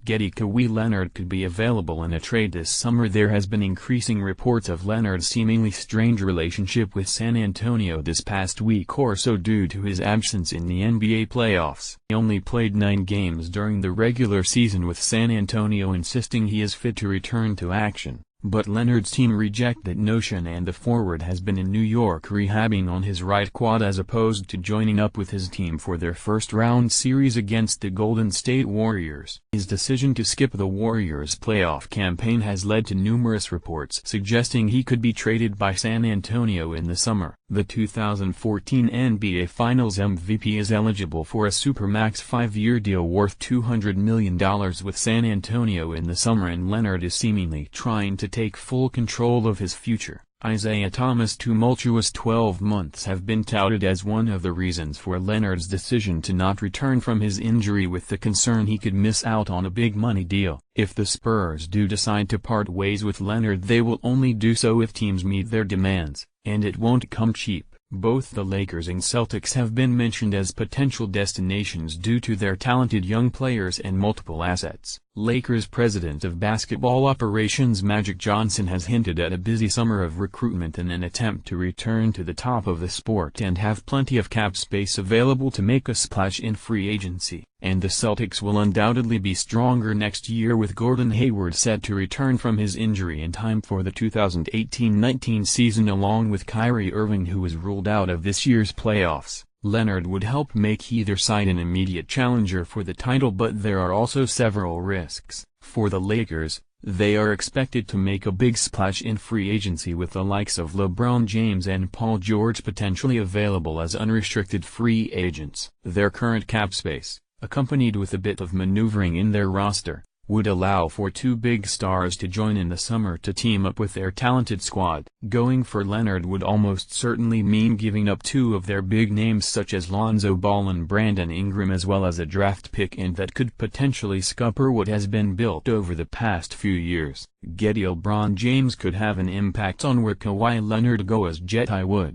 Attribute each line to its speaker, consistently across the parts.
Speaker 1: GETTYKawhi Leonard could be available in a trade this summer. There has been increasing reports of Leonard's seemingly strained relationship with San Antonio this past week or so due to his absence in the NBA playoffs. He only played 9 games during the regular season, with San Antonio insisting he is fit to return to action. But Leonard's team reject that notion, and the forward has been in New York rehabbing on his right quad as opposed to joining up with his team for their first-round series against the Golden State Warriors. His decision to skip the Warriors' playoff campaign has led to numerous reports suggesting he could be traded by San Antonio in the summer. The 2014 NBA Finals MVP is eligible for a Supermax 5-year deal worth $200 million with San Antonio in the summer, and Leonard is seemingly trying to take full control of his future. Isaiah Thomas' tumultuous 12 months have been touted as one of the reasons for Leonard's decision to not return from his injury, with the concern he could miss out on a big money deal. If the Spurs do decide to part ways with Leonard, they will only do so if teams meet their demands, and it won't come cheap. Both the Lakers and Celtics have been mentioned as potential destinations due to their talented young players and multiple assets. Lakers president of basketball operations Magic Johnson has hinted at a busy summer of recruitment in an attempt to return to the top of the sport and have plenty of cap space available to make a splash in free agency. And the Celtics will undoubtedly be stronger next year, with Gordon Hayward set to return from his injury in time for the 2018-19 season, along with Kyrie Irving, who was ruled out of this year's playoffs. Leonard would help make either side an immediate challenger for the title, but there are also several risks. For the Lakers, they are expected to make a big splash in free agency, with the likes of LeBron James and Paul George potentially available as unrestricted free agents. Their current cap space, accompanied with a bit of maneuvering in their roster, would allow for 2 big stars to join in the summer to team up with their talented squad. Going for Leonard would almost certainly mean giving up 2 of their big names such as Lonzo Ball and Brandon Ingram, as well as a draft pick, and that could potentially scupper what has been built over the past few years. LeBron James could have an impact on where Kawhi Leonard goes. Would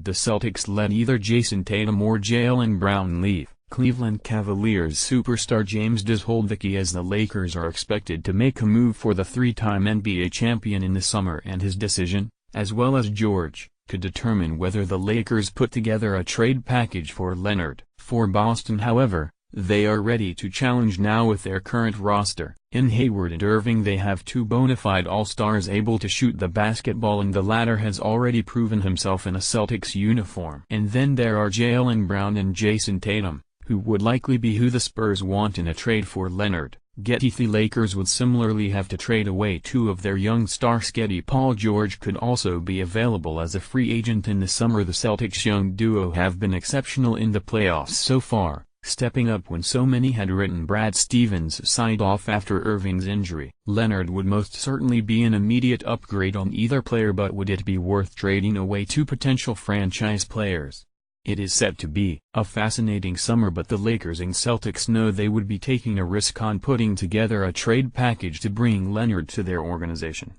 Speaker 1: the Celtics let either Jason Tatum or Jaylen Brown leave? Cleveland Cavaliers superstar James does hold the key, as the Lakers are expected to make a move for the 3-time NBA champion in the summer, and his decision, as well as George, could determine whether the Lakers put together a trade package for Leonard. For Boston, however, they are ready to challenge now with their current roster. In Hayward and Irving, they have 2 bona fide all-stars able to shoot the basketball, and the latter has already proven himself in a Celtics uniform. And then there are Jaylen Brown and Jason Tatum, who would likely be who the Spurs want in a trade for Leonard. The Lakers would similarly have to trade away 2 of their young stars. Paul George could also be available as a free agent in the summer. The Celtics' young duo have been exceptional in the playoffs so far, stepping up when so many had written Brad Stevens' side off after Irving's injury. Leonard would most certainly be an immediate upgrade on either player, but would it be worth trading away 2 potential franchise players? It is set to be a fascinating summer, but the Lakers and Celtics know they would be taking a risk on putting together a trade package to bring Leonard to their organization.